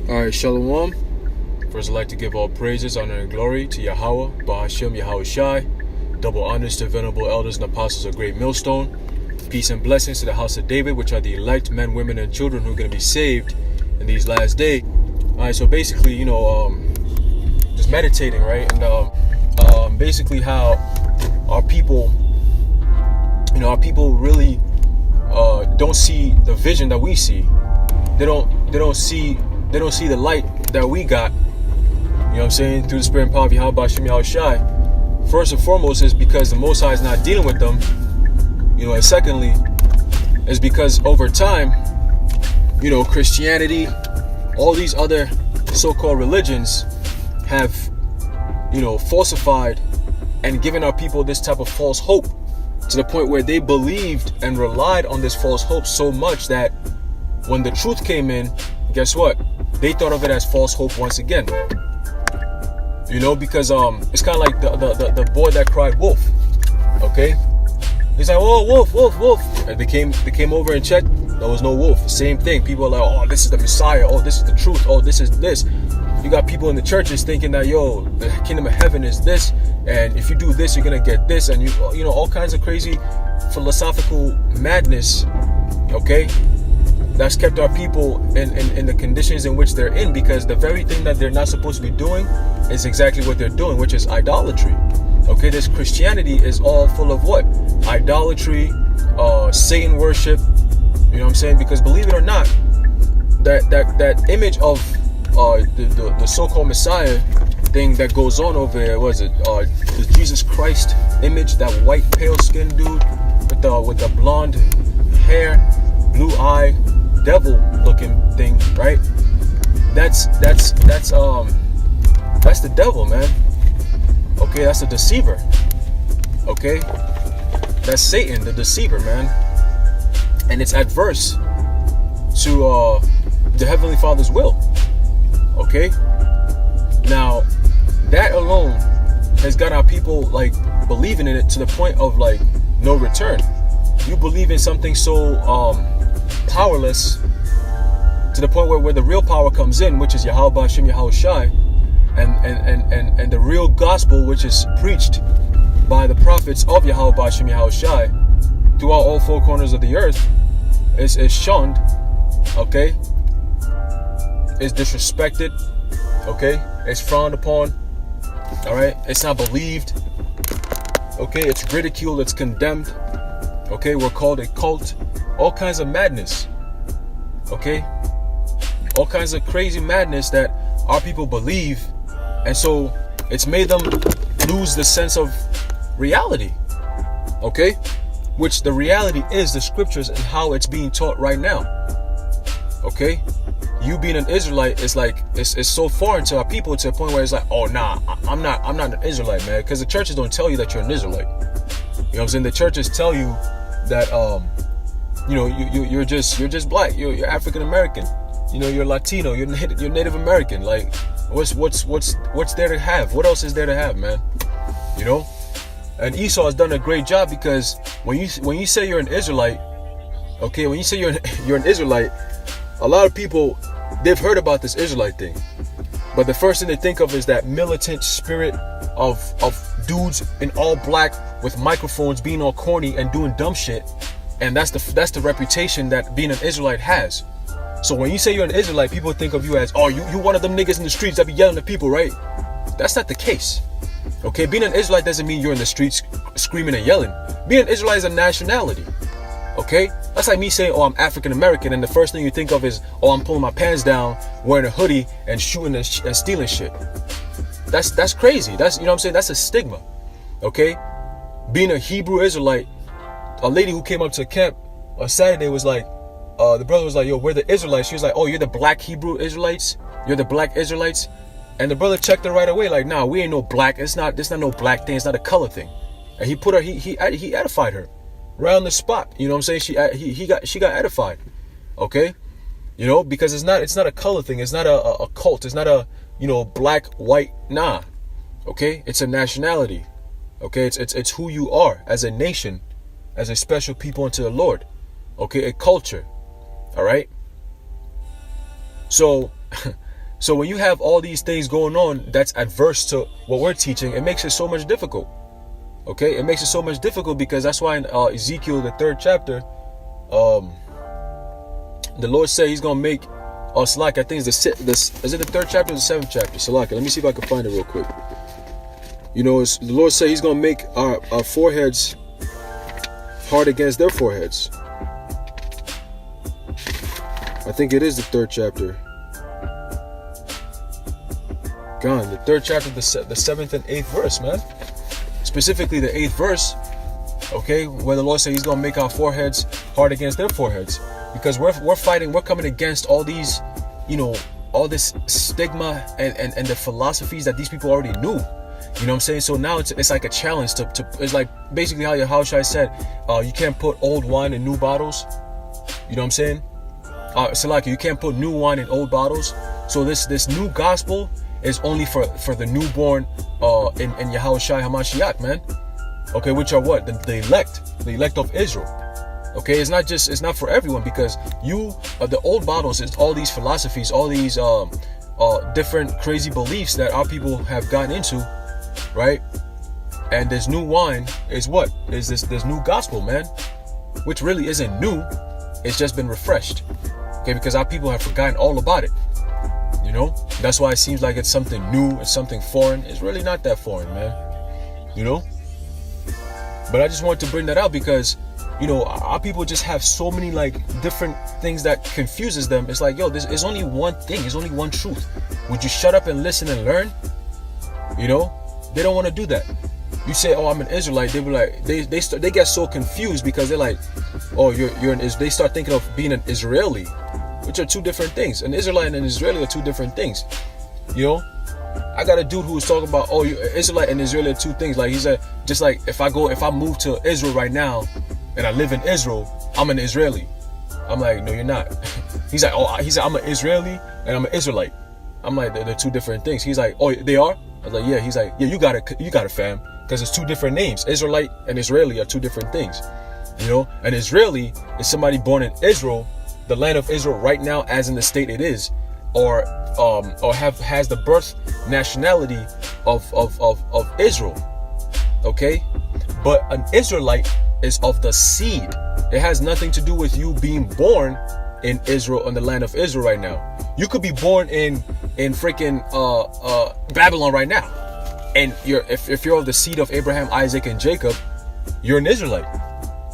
Alright, Shalom. First, I'd like to give all praises, honor, and glory to Yahweh, Bahashem, Yahweh Shai. Double honors to venerable elders and apostles of Great Millstone. Peace and blessings to the house of David, which are the elect men, women, and children who are going to be saved in these last days. Alright, so basically, just meditating, right? And basically how our people, really don't see the vision that we see. They don't see the light that we got, you know what I'm saying, through the spirit and power of Yahweh Bashem Yahweh Shai. First and foremost is because the Most High is not dealing with them, and secondly is because over time, Christianity, all these other so-called religions have, falsified and given our people this type of false hope to the point where they believed and relied on this false hope so much that when the truth came in, guess what? They thought of it as false hope once again. Because it's kind of like the boy that cried wolf. Okay? He's like, oh, wolf, wolf, wolf. And they came over and checked. There was no wolf. Same thing. People are like, oh, this is the Messiah. Oh, this is the truth. Oh, this is this. You got people in the churches thinking that, the kingdom of heaven is this, and if you do this, you're gonna get this, and all kinds of crazy philosophical madness. Okay? That's kept our people in the conditions in which they're in, because the very thing that they're not supposed to be doing is exactly what they're doing, which is idolatry. Okay, this Christianity is all full of what? Idolatry, Satan worship. You know what I'm saying? Because believe it or not, that image of the so-called Messiah thing that goes on over there, the Jesus Christ image, that white pale-skinned dude with the blonde hair, blue eye, devil looking thing, right? That's the devil, man. Okay, that's the deceiver. Okay, that's Satan, the deceiver, man. And it's adverse to the Heavenly Father's will. Okay, now that alone has got our people believing in it to the point of no return. You believe in something so powerless to the point where the real power comes in, which is Yahweh Bashem Yahweh Shai, and the real gospel, which is preached by the prophets of Yahweh Bashem Yahweh Shai throughout all four corners of the earth, is shunned. Okay, is disrespected. Okay, it's frowned upon. All right, it's not believed. Okay, it's ridiculed, it's condemned. Okay, we're called a cult. All kinds of madness. Okay, all kinds of crazy madness that our people believe, and so it's made them lose the sense of reality. Okay, which the reality is the scriptures and how it's being taught right now. Okay, you being an Israelite is it's so foreign to our people to a point where it's like, oh nah, I'm not an Israelite, man, because the churches don't tell you that you're an Israelite. You know what I'm saying? The churches tell you that you're just black, you're African American, you're Latino, you're Native American. Like, what's there to have? What else is there to have, man? And Esau has done a great job, because when you say you're an Israelite, okay, when you say you're an Israelite, a lot of people, they've heard about this Israelite thing, but the first thing they think of is that militant spirit of dudes in all black with microphones being all corny and doing dumb shit. And that's the reputation that being an Israelite has. So when you say you're an Israelite, people think of you as, oh, you one of them niggas in the streets that be yelling at people, right? That's not the case. Okay, being an Israelite doesn't mean you're in the streets screaming and yelling. Being an Israelite is a nationality. Okay, that's like me saying, oh, I'm African American, and the first thing you think of is, oh, I'm pulling my pants down, wearing a hoodie, and shooting and stealing shit. That's crazy. That's, what I'm saying, that's a stigma. Okay, being a Hebrew Israelite, a lady who came up to camp on Saturday was like, the brother was like, yo, we're the Israelites. She was like, oh, you're the black Hebrew Israelites? You're the black Israelites? And the brother checked her right away, like, nah, we ain't no black. It's not no black thing. It's not a color thing. And he put her, he edified her right on the spot. You know what I'm saying? She got edified. Okay? Because it's not a color thing. It's not a cult. It's not a, black, white, nah. Okay? It's a nationality. Okay? It's who you are as a nation, as a special people unto the Lord. Okay? A culture. All right? So So when you have all these things going on that's adverse to what we're teaching, it makes it so much difficult. Okay, it makes it so much difficult because that's why in Ezekiel, the 3rd chapter, the Lord said He's gonna make us like, I think it's is it the 3rd chapter or the 7th chapter? Salaka, let me see if I can find it real quick. You know, the Lord said He's gonna make our foreheads hard against their foreheads. I think it is the 3rd chapter. Gone, the 3rd chapter, the 7th and 8th verse, man. Specifically the 8th verse, okay, where the Lord said He's gonna make our foreheads hard against their foreheads, because we're fighting, we're coming against all these, you know, all this stigma and the philosophies that these people already knew. You know what I'm saying? So now it's like a challenge to it's like basically how Yahushua said, you can't put old wine in new bottles. You know what I'm saying? Salaki, you can't put new wine in old bottles. So this new gospel is only for the newborn in Yahushua Hamashiach, man. Okay, which are what? The elect of Israel. Okay, it's not for everyone, because the old bottles is all these philosophies, all these different crazy beliefs that our people have gotten into, right? And this new wine is what? Is this new gospel, man, which really isn't new. It's just been refreshed. Okay, because our people have forgotten all about it. You know, that's why it seems like it's something new, it's something foreign. It's really not that foreign, man. You know? But I just wanted to bring that out because, you know, our people just have so many like different things that confuses them. It's like, yo, there's only one thing, there's only one truth. Would you shut up and listen and learn? You know? They don't want to do that. You say, oh, I'm an Israelite, they be like, they get so confused because they're like, oh, you're an Israel. They start thinking of being an Israeli, which are two different things. An Israelite and an Israeli are two different things. You know, I got a dude who was talking about, oh, Israelite and Israeli are two things. Like he said, just like if I move to Israel right now and I live in Israel, I'm an Israeli. I'm like, no, you're not. He's like, I'm an Israeli and I'm an Israelite. I'm like, they're two different things. He's like, oh, they are? I was like, yeah. He's like, yeah, you got it, fam. Because it's two different names. Israelite and Israeli are two different things. You know, an Israeli is somebody born in Israel, the land of Israel right now, as in the state it is, or has the birth nationality of Israel. Okay, but an Israelite is of the seed. It has nothing to do with you being born in Israel, in the land of Israel right now. You could be born in freaking Babylon right now, and if you're of the seed of Abraham, Isaac, and Jacob, you're an Israelite.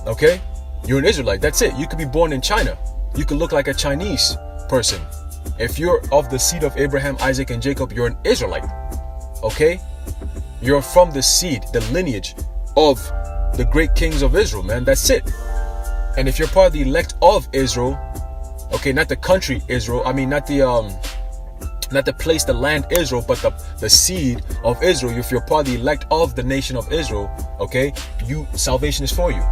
Okay, you're an Israelite. That's it. You could be born in China. You could look like a Chinese person. If you're of the seed of Abraham, Isaac, and Jacob, you're an Israelite. Okay? You're from the seed, the lineage of the great kings of Israel, man. That's it. And if you're part of the elect of Israel, okay, not the country Israel, I mean not the place, the land Israel, but the seed of Israel. If you're part of the elect of the nation of Israel, okay, salvation is for you.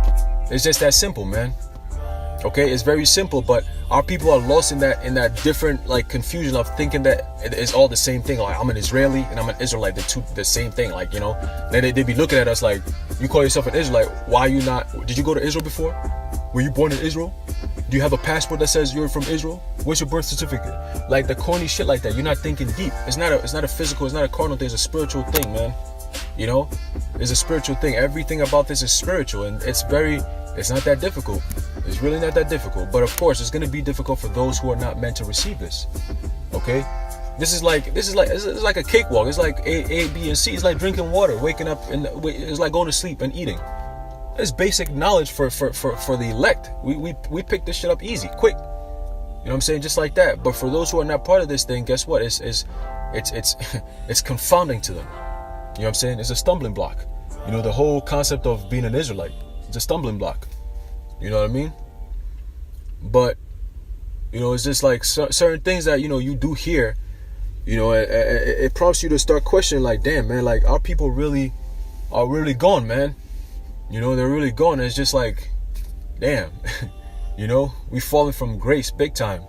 It's just that simple, man. Okay, it's very simple, but our people are lost in that different like confusion of thinking that it is all the same thing. Like, I'm an Israeli and I'm an Israelite, the same thing. Like, you know, they be looking at us like, you call yourself an Israelite, why are you not? Did you go to Israel before? Were you born in Israel? Do you have a passport that says you're from Israel? What's your birth certificate? Like the corny shit like that. You're not thinking deep. It's not a physical, it's not a carnal thing, it's a spiritual thing, man. You know, it's a spiritual thing. Everything about this is spiritual, and it's not that difficult. It's really not that difficult. But of course, it's going to be difficult for those who are not meant to receive this. Okay? This is like a cakewalk. It's like A, B, and C. It's like drinking water, waking up, and it's like going to sleep and eating. It's basic knowledge for the elect. We pick this shit up easy, quick. You know what I'm saying? Just like that. But for those who are not part of this thing, guess what? It's confounding to them. You know what I'm saying? It's a stumbling block. You know, the whole concept of being an Israelite. It's a stumbling block. You know what I mean? But, you know, it's just like certain things that, you know, you do hear, you know, it prompts you to start questioning, like, damn, man, like, our people really are really gone, man. You know, they're really gone. It's just like, damn, you know, we've fallen from grace big time.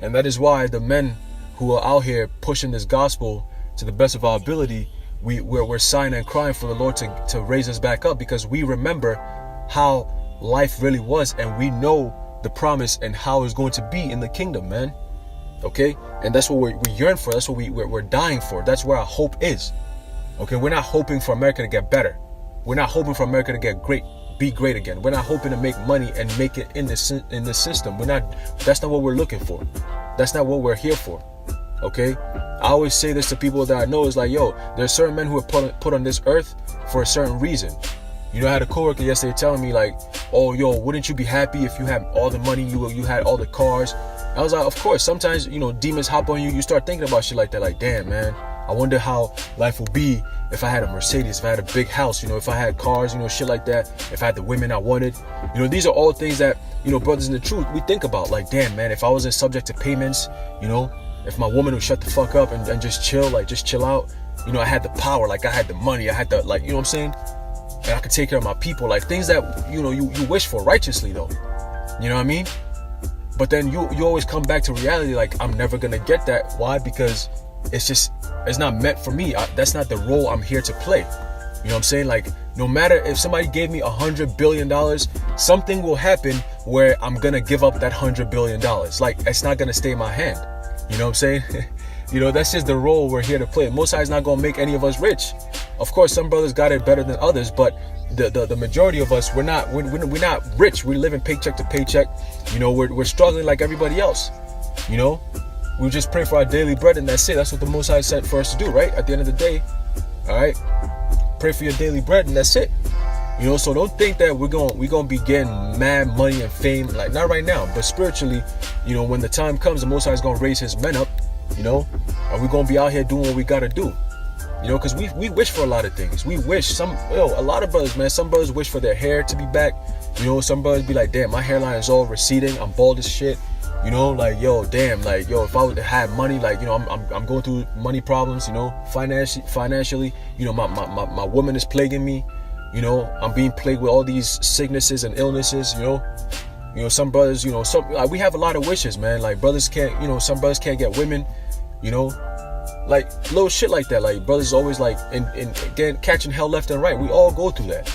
And that is why the men who are out here pushing this gospel to the best of our ability, we're sighing and crying for the Lord to raise us back up, because we remember how life really was, and we know the promise and how it's going to be in the kingdom, man. Okay, and that's what we yearn for. That's what we're dying for. That's where our hope is. Okay, we're not hoping for America to get better. We're not hoping for America to get great, be great again. We're not hoping to make money and make it in this system. That's not what we're looking for. That's not what we're here for. Okay, I always say this to people that I know, is like, yo, there's certain men who are put on this earth for a certain reason. You know, I had a coworker yesterday telling me like, oh, yo, wouldn't you be happy if you had all the money, you had all the cars? I was like, of course. Sometimes, you know, demons hop on you. You start thinking about shit like that. Like, damn, man, I wonder how life will be if I had a Mercedes, if I had a big house, you know, if I had cars, you know, shit like that. If I had the women I wanted, you know, these are all things that, you know, brothers in the truth, we think about. Like, damn, man, if I wasn't subject to payments, you know, if my woman would shut the fuck up and just chill, like, just chill out. You know, I had the power, like, I had the money, I had the, like, you know what I'm saying? And I could take care of my people, like, things that, you know, you wish for righteously, though. You know what I mean? But then you always come back to reality, like, I'm never gonna get that. Why? Because it's not meant for me. That's not the role I'm here to play. You know what I'm saying? Like, no matter if somebody gave me $100 billion, something will happen where I'm gonna give up that $100 billion. Like, it's not gonna stay in my hand. You know what I'm saying? You know, that's just the role we're here to play. Most High is not gonna make any of us rich. Of course, some brothers got it better than others, but the majority of us, we're not rich. We're living paycheck to paycheck. You know, we're struggling like everybody else. You know, we just pray for our daily bread, and that's it. That's what the Most High said for us to do, right? At the end of the day, all right, pray for your daily bread, and that's it. You know, so don't think that we're gonna be getting mad money and fame, like, not right now, but spiritually, you know, when the time comes, the Most High is gonna raise His men up, you know, and we're gonna be out here doing what we gotta do. You know, because we wish for a lot of things. We wish a lot of brothers, man. Some brothers wish for their hair to be back. You know, some brothers be like, damn, my hairline is all receding. I'm bald as shit. You know, like, yo, damn, like, yo, if I would have money, like, you know, I'm going through money problems. You know, financially, you know, my woman is plaguing me. You know, I'm being plagued with all these sicknesses and illnesses. You know, some brothers, you know, we have a lot of wishes, man. Like, brothers can't, you know, some brothers can't get women. You know. Like, little shit like that. Like, brothers always like again catching hell left and right. We all go through that.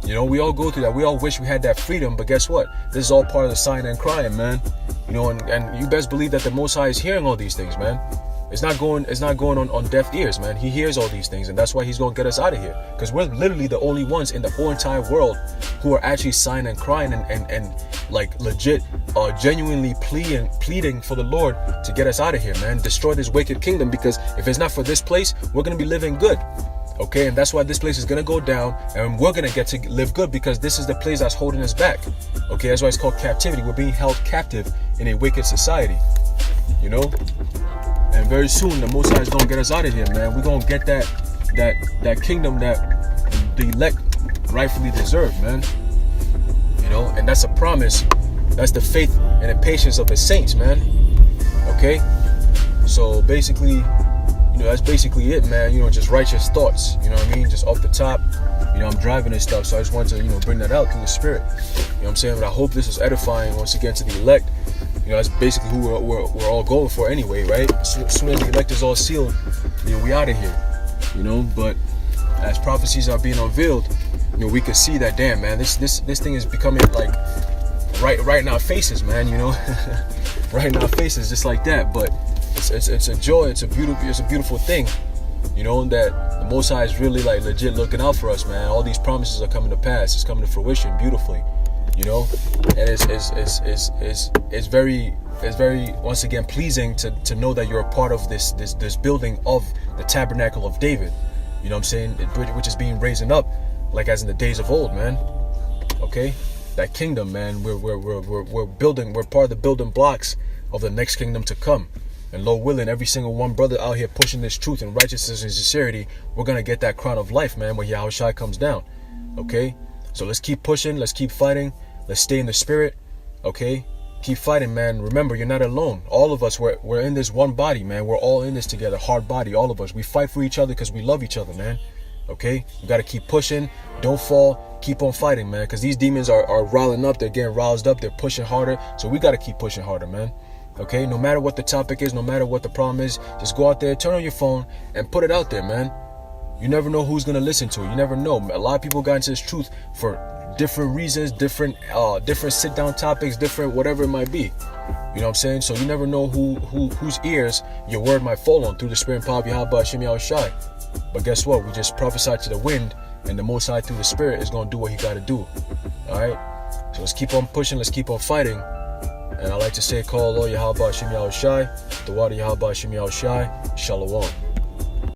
You know, we all go through that. We all wish we had that freedom, but guess what? This is all part of the sighing and crying, man. You know, and you best believe that the Most High is hearing all these things, man. It's not going on deaf ears, man. He hears all these things, and that's why He's gonna get us out of here. Because we're literally the only ones in the whole entire world who are actually sighing and crying and like legit genuinely pleading for the Lord to get us out of here, man. Destroy this wicked kingdom, because if it's not for this place, we're gonna be living good. Okay, and that's why this place is gonna go down, and we're gonna get to live good, because this is the place that's holding us back. Okay, that's why it's called captivity. We're being held captive in a wicked society. You know, and very soon the Most High is gonna get us out of here, man. We're gonna get that kingdom that the elect rightfully deserve, man. You know, and that's a promise. That's the faith and the patience of the saints, man. Okay, so basically, you know, that's basically it, man. You know, just righteous thoughts. You know what I mean? Just off the top. You know, I'm driving and stuff, so I just wanted to, you know, bring that out through the Spirit. You know what I'm saying? But I hope this was edifying once again to the elect. You know, that's basically who we're all going for anyway, right? So, as soon as the elect is all sealed, you know, we out of here. You know, but as prophecies are being unveiled, you know, we can see that, damn, man, this thing is becoming like right in our faces, man. You know, right in our faces, just like that. But it's a joy. It's a beautiful thing. You know, that the Most High is really like legit looking out for us, man. All these promises are coming to pass. It's coming to fruition beautifully. You know, and it's very once again pleasing to know that you're a part of this building of the tabernacle of David. You know what I'm saying? Which is being raised up, like as in the days of old, man. Okay, that kingdom, man. We're building. We're part of the building blocks of the next kingdom to come. And Lord willing, every single one brother out here pushing this truth and righteousness and sincerity, we're gonna get that crown of life, man, when Yahushua comes down. Okay, so let's keep pushing. Let's keep fighting. Let's stay in the Spirit. Okay, keep fighting, man. Remember, you're not alone. All of us, we're in this one body, man. We're all in this together. Hard body, all of us. We fight for each other because we love each other, man. Okay, you got to keep pushing. Don't fall. Keep on fighting, man, because these demons are riling up. They're getting roused up. They're pushing harder. So we got to keep pushing harder, man. Okay, no matter what the topic is, no matter what the problem is, just go out there, turn on your phone, and put it out there, man. You never know who's going to listen to it. You never know. A lot of people got into this truth for different reasons, different sit down topics, different whatever it might be. You know what I'm saying? So you never know whose ears your word might fall on through the spirit and power of Yahweh Hashem Yahushai. But guess what? We just prophesy to the wind, and the Most High through the Spirit is going to do what he got to do. Alright? So let's keep on pushing, let's keep on fighting. And I like to say, call Lord Yahweh Hashem Yahushai, the water Yahweh Hashem Yahushai, Shalom.